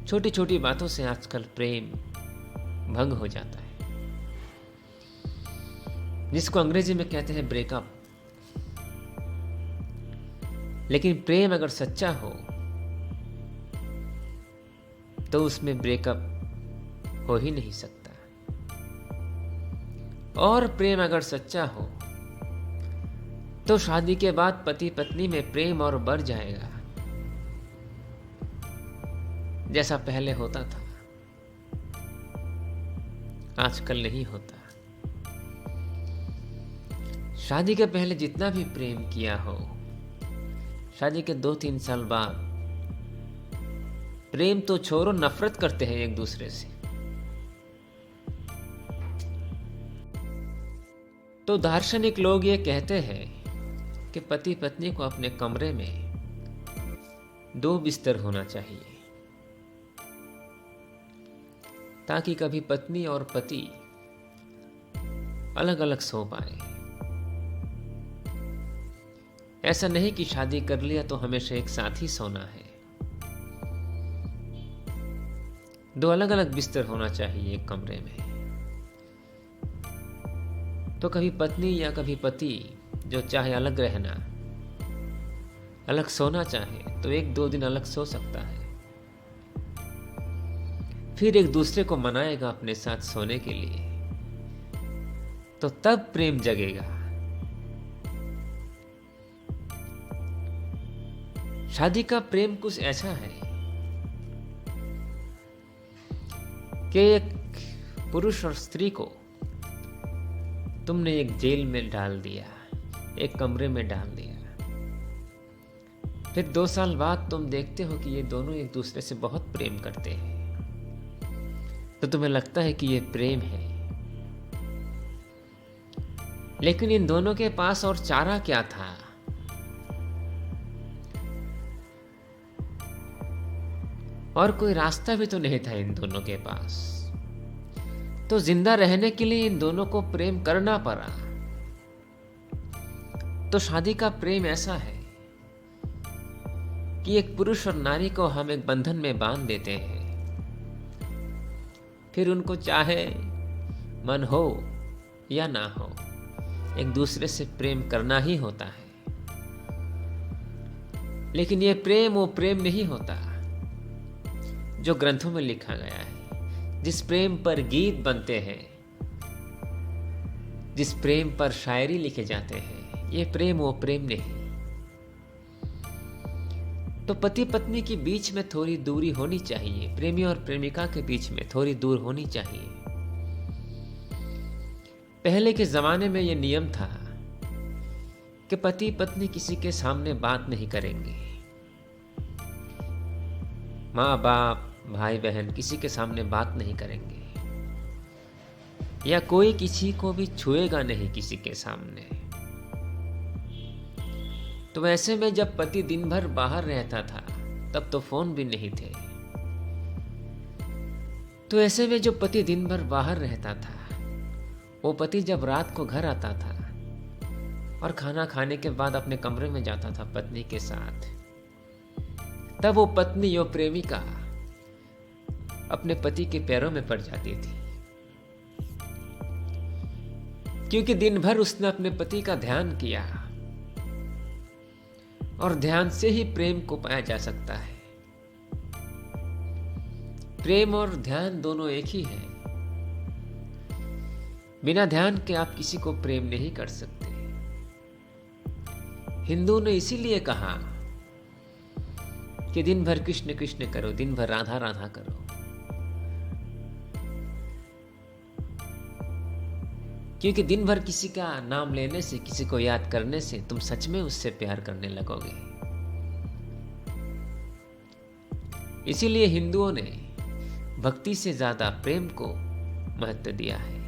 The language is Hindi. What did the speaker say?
छोटी छोटी बातों से आजकल प्रेम भंग हो जाता है, जिसको अंग्रेजी में कहते हैं ब्रेकअप। लेकिन प्रेम अगर सच्चा हो तो उसमें ब्रेकअप हो ही नहीं सकता। और प्रेम अगर सच्चा हो तो शादी के बाद पति पत्नी में प्रेम और बढ़ जाएगा, जैसा पहले होता था। आजकल नहीं होता। शादी के पहले जितना भी प्रेम किया हो, शादी के 2-3 साल बाद प्रेम तो छोड़ो, नफरत करते हैं एक दूसरे से। तो दार्शनिक लोग ये कहते हैं कि पति पत्नी को अपने कमरे में 2 बिस्तर होना चाहिए, ताकि कभी पत्नी और पति अलग अलग सो पाए। ऐसा नहीं कि शादी कर लिया तो हमेशा एक साथ ही सोना है। 2 अलग अलग बिस्तर होना चाहिए एक कमरे में। तो कभी पत्नी या कभी पति जो चाहे अलग रहना, अलग सोना चाहे तो 1-2 दिन अलग सो सकता है, फिर एक दूसरे को मनाएगा अपने साथ सोने के लिए, तो तब प्रेम जगेगा। शादी का प्रेम कुछ ऐसा है कि एक पुरुष और स्त्री को तुमने एक जेल में डाल दिया, एक कमरे में डाल दिया। फिर 2 साल बाद तुम देखते हो कि ये दोनों एक दूसरे से बहुत प्रेम करते हैं, तो तुम्हें लगता है कि ये प्रेम है। लेकिन इन दोनों के पास और चारा क्या था? और कोई रास्ता भी तो नहीं था इन दोनों के पास। तो जिंदा रहने के लिए इन दोनों को प्रेम करना पड़ा। तो शादी का प्रेम ऐसा है कि एक पुरुष और नारी को हम एक बंधन में बांध देते हैं, फिर उनको चाहे मन हो या ना हो, एक दूसरे से प्रेम करना ही होता है। लेकिन ये प्रेम वो प्रेम नहीं होता जो ग्रंथों में लिखा गया है, जिस प्रेम पर गीत बनते हैं, जिस प्रेम पर शायरी लिखे जाते हैं। ये प्रेम वो प्रेम नहीं। तो पति पत्नी के बीच में थोड़ी दूरी होनी चाहिए, प्रेमी और प्रेमिका के बीच में थोड़ी दूर होनी चाहिए। पहले के जमाने में यह नियम था कि पति पत्नी किसी के सामने बात नहीं करेंगे। माँ बाप भाई बहन किसी के सामने बात नहीं करेंगे, या कोई किसी को भी छुएगा नहीं किसी के सामने। तो ऐसे में जब पति दिन भर बाहर रहता था तब तो फोन भी नहीं थे। तो ऐसे में जो पति दिन भर बाहर रहता था, वो पति जब रात को घर आता था और खाना खाने के बाद अपने कमरे में जाता था पत्नी के साथ, तब वो पत्नी यो प्रेमिका अपने पति के पैरों में पड़ जाती थी, क्योंकि दिन भर उसने अपने पति का ध्यान किया। और ध्यान से ही प्रेम को पाया जा सकता है। प्रेम और ध्यान दोनों एक ही है। बिना ध्यान के आप किसी को प्रेम नहीं कर सकते। हिंदू ने इसीलिए कहा कि दिन भर कृष्ण कृष्ण करो, दिन भर राधा राधा करो, क्योंकि दिन भर किसी का नाम लेने से, किसी को याद करने से तुम सच में उससे प्यार करने लगोगे। इसीलिए हिंदुओं ने भक्ति से ज्यादा प्रेम को महत्व दिया है।